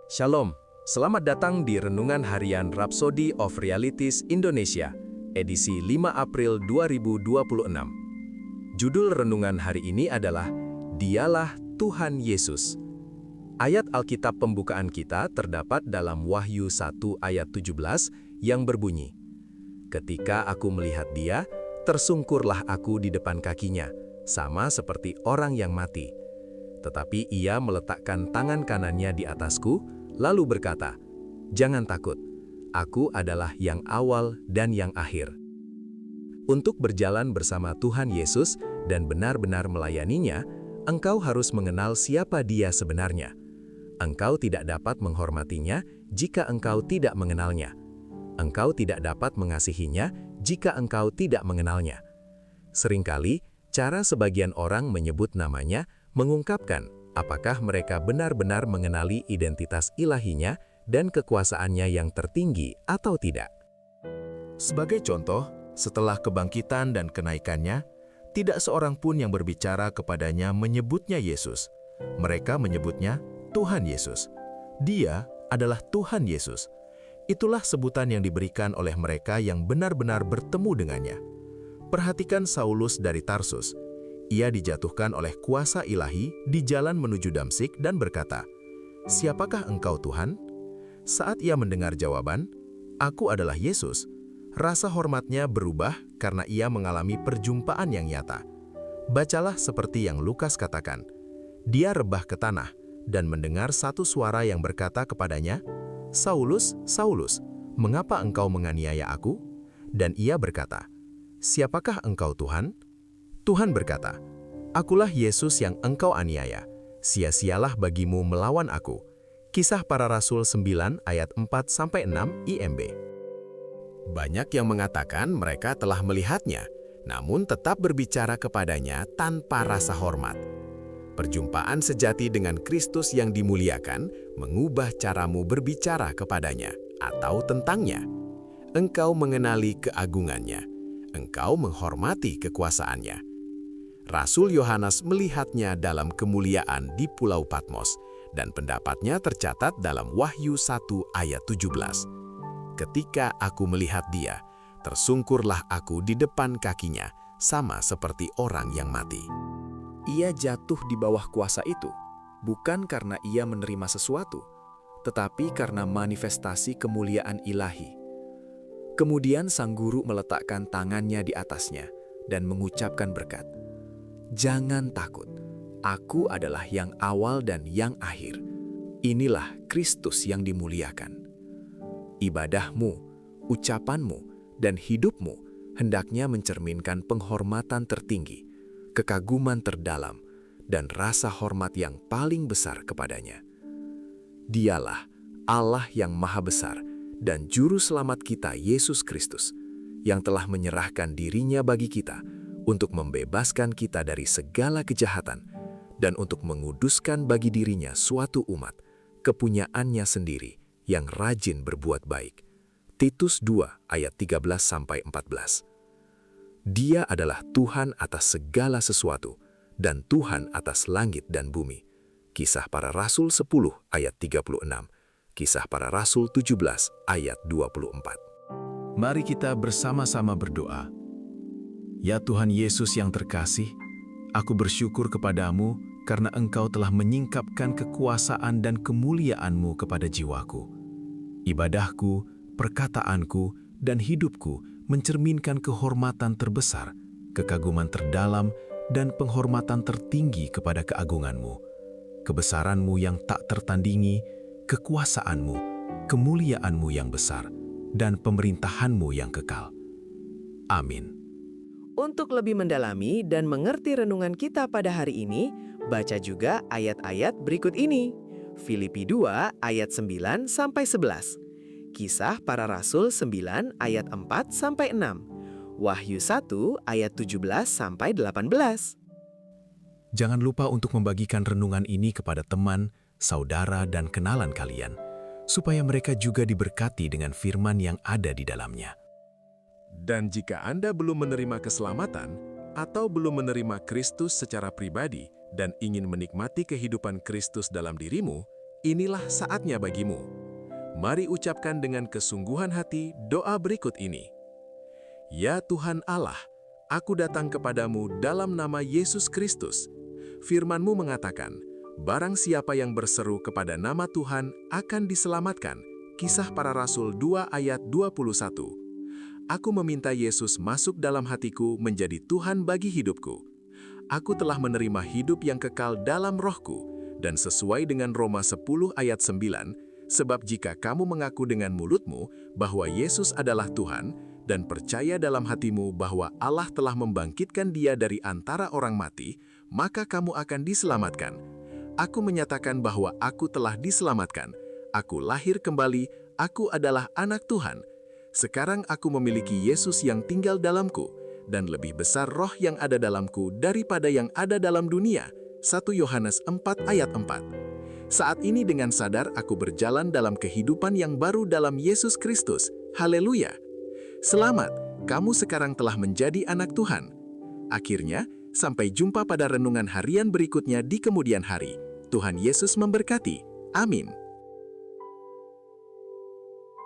Shalom, selamat datang di Renungan Harian Rhapsody of Realities Indonesia, edisi 5 April 2026. Judul renungan hari ini adalah Dialah Tuhan Yesus. Ayat Alkitab pembukaan kita terdapat dalam Wahyu 1 ayat 17 yang berbunyi, "Ketika aku melihat Dia, tersungkurlah aku di depan kakinya, sama seperti orang yang mati. Tetapi Ia meletakkan tangan kanannya di atasku, lalu berkata, 'Jangan takut, aku adalah yang awal dan yang akhir.'" Untuk berjalan bersama Tuhan Yesus dan benar-benar melayaninya, engkau harus mengenal siapa Dia sebenarnya. Engkau tidak dapat menghormatinya jika engkau tidak mengenalnya. Engkau tidak dapat mengasihinya jika engkau tidak mengenalnya. Seringkali, cara sebagian orang menyebut namanya mengungkapkan apakah mereka benar-benar mengenali identitas ilahinya dan kekuasaannya yang tertinggi atau tidak. Sebagai contoh, setelah kebangkitan dan kenaikannya, tidak seorang pun yang berbicara kepadanya menyebutnya Yesus. Mereka menyebutnya Tuhan Yesus. Dia adalah Tuhan Yesus. Itulah sebutan yang diberikan oleh mereka yang benar-benar bertemu dengannya. Perhatikan Saulus dari Tarsus. Ia dijatuhkan oleh kuasa ilahi di jalan menuju Damsik dan berkata, "Siapakah engkau Tuhan?" Saat ia mendengar jawaban, "Aku adalah Yesus," rasa hormatnya berubah karena ia mengalami perjumpaan yang nyata. Bacalah seperti yang Lukas katakan. Dia rebah ke tanah dan mendengar satu suara yang berkata kepadanya, "Saulus, Saulus, mengapa engkau menganiaya aku?" Dan ia berkata, "Siapakah engkau Tuhan?" Tuhan berkata, "Akulah Yesus yang engkau aniaya. Sia-sialah bagimu melawan aku." Kisah Para Rasul 9 ayat 4-6 IMB. Banyak yang mengatakan mereka telah melihatnya, namun tetap berbicara kepadanya tanpa rasa hormat. Perjumpaan sejati dengan Kristus yang dimuliakan mengubah caramu berbicara kepadanya atau tentangnya. Engkau mengenali keagungannya. Engkau menghormati kekuasaannya. Rasul Yohanes melihatnya dalam kemuliaan di Pulau Patmos, dan pendapatnya tercatat dalam Wahyu 1 ayat 17. "Ketika aku melihat Dia, tersungkurlah aku di depan kakinya, sama seperti orang yang mati." Ia jatuh di bawah kuasa itu, bukan karena ia menerima sesuatu, tetapi karena manifestasi kemuliaan ilahi. Kemudian sang guru meletakkan tangannya di atasnya dan mengucapkan berkat, "Jangan takut, aku adalah yang awal dan yang akhir. Inilah Kristus yang dimuliakan." Ibadahmu, ucapanmu, dan hidupmu hendaknya mencerminkan penghormatan tertinggi, kekaguman terdalam, dan rasa hormat yang paling besar kepadanya. Dialah Allah yang Maha Besar dan Juru Selamat kita Yesus Kristus, yang telah menyerahkan dirinya bagi kita untuk membebaskan kita dari segala kejahatan dan untuk menguduskan bagi dirinya suatu umat, kepunyaannya sendiri yang rajin berbuat baik. Titus 2 ayat 13-14. Dia adalah Tuhan atas segala sesuatu, dan Tuhan atas langit dan bumi. Kisah Para Rasul 10 ayat 36, Kisah Para Rasul 17 ayat 24. Mari kita bersama-sama berdoa. Ya Tuhan Yesus yang terkasih, aku bersyukur kepadamu karena Engkau telah menyingkapkan kekuasaan dan kemuliaan-Mu kepada jiwaku. Ibadahku, perkataanku, dan hidupku mencerminkan kehormatan terbesar, kekaguman terdalam, dan penghormatan tertinggi kepada keagungan-Mu, kebesaran-Mu yang tak tertandingi, kekuasaan-Mu, kemuliaan-Mu yang besar, dan pemerintahan-Mu yang kekal. Amin. Untuk lebih mendalami dan mengerti renungan kita pada hari ini, baca juga ayat-ayat berikut ini. Filipi 2 ayat 9-11. Kisah Para Rasul 9 ayat 4-6. Wahyu 1 ayat 17-18. Jangan lupa untuk membagikan renungan ini kepada teman, saudara, dan kenalan kalian, supaya mereka juga diberkati dengan firman yang ada di dalamnya. Dan jika Anda belum menerima keselamatan atau belum menerima Kristus secara pribadi dan ingin menikmati kehidupan Kristus dalam dirimu, inilah saatnya bagimu. Mari ucapkan dengan kesungguhan hati doa berikut ini. Ya Tuhan Allah, aku datang kepadamu dalam nama Yesus Kristus. Firman-Mu mengatakan, barang siapa yang berseru kepada nama Tuhan akan diselamatkan. Kisah Para Rasul 2 ayat 21. Aku meminta Yesus masuk dalam hatiku menjadi Tuhan bagi hidupku. Aku telah menerima hidup yang kekal dalam rohku, dan sesuai dengan Roma 10 ayat 9, sebab jika kamu mengaku dengan mulutmu bahwa Yesus adalah Tuhan, dan percaya dalam hatimu bahwa Allah telah membangkitkan Dia dari antara orang mati, maka kamu akan diselamatkan. Aku menyatakan bahwa aku telah diselamatkan. Aku lahir kembali, aku adalah anak Tuhan. Sekarang aku memiliki Yesus yang tinggal dalamku, dan lebih besar roh yang ada dalamku daripada yang ada dalam dunia. 1 Yohanes 4 ayat 4. Saat ini dengan sadar aku berjalan dalam kehidupan yang baru dalam Yesus Kristus. Haleluya! Selamat, kamu sekarang telah menjadi anak Tuhan. Akhirnya, sampai jumpa pada renungan harian berikutnya di kemudian hari. Tuhan Yesus memberkati. Amin.